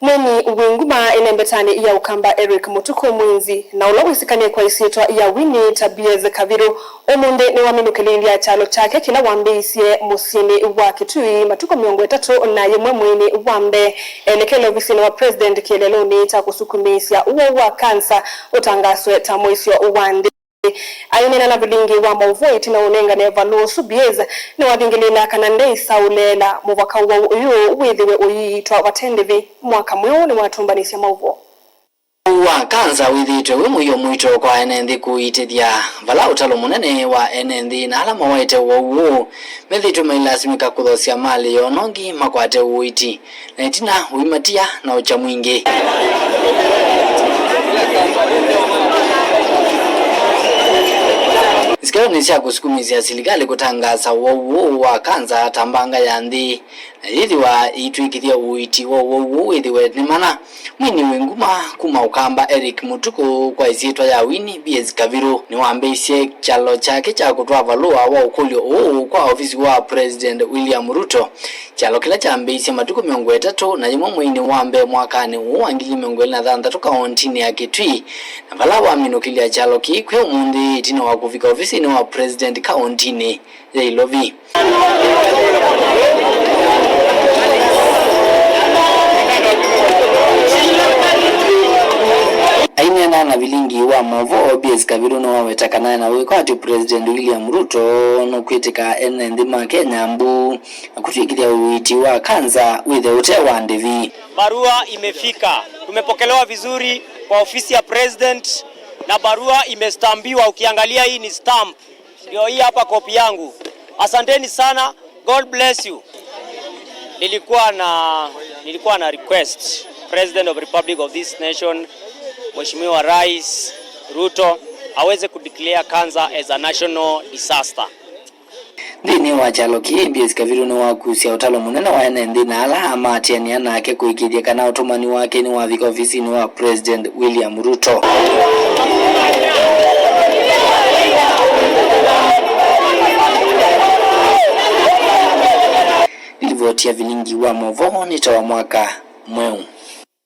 Mweni uwinguma inembetani ya ukamba Eric Mutuku Mwinzi na ulowisikanie kwa isietwa ya Winnie Tabiez Kabiru omunde ni waminukilindi ya chalo chake kila wambeisye musini wa Kitui matuko 3 na yemwe mwini wambe elekele ofisini wa president kieleloni cha kusukumisya uwa wa kansa utangaswe tamoisyo uwande ayonena na bilingi wa mauvo itina unenga neva no subieza ni wadingilila kanandei saulela muvaka uwa uyu uwithiwe uyitwa watendevi mwaka mweo ni watumbanisya mauvo wa kanza withitwe wimuyo mwito kwa enendi kuitithia vala utalo munene wa enendi na alama waite uwo methitwe mailasimika kuthosya mali yonongi makwate uiti na itina uimatia na ucha mwingi Sikio ni cia kusukumizia serikali kutangaza uwo wa kanza tambanga ya nthi na yithiwa itwikithia uiti uwo withiwe ni mana mwini winguma kuma ukamba Eric Mutuku kwa isietwa ya Winnie Tabiez Kabiru ni wambeisye chalo chake cha kutwa valua wa ukulio kwa ofisi wa President William Ruto chalo kila chambeisye matuku 3 na yimwe mwini wambe mwakani wa 2026 kaunti ya Kitui na vala waminukilia chalo kikwe umundi itina wa kufika ofisi ni wa President kaunti ya Ilovi aina na vilingi wa mavo Tabiez Kabiru no wawetakana na wekati President William Ruto no kwitika enendi ma Kenya mbu kufikiria uiti wa kanza with hotel wa ndevi. Barua imefika, tumepokelewa vizuri kwa ofisi ya president na barua imestambiwa. Ukiangalia hii ni stamp, ndio hii hapa kopi yangu. Asanteni sana, God bless you. Nilikuwa na request President of the Republic of this nation Mheshimiwa Rais Ruto aweze kudeclare cancer as a national disaster. Ndini wa chalo Tabiez Kabiru ni wakusia utalo munene wa enendi na ala amatiania nake kuikiria kana utumani wake ni wavika ofisi ni wa President William Ruto. Ilivotia vilingi wa movo ni tawa mwaka mweu.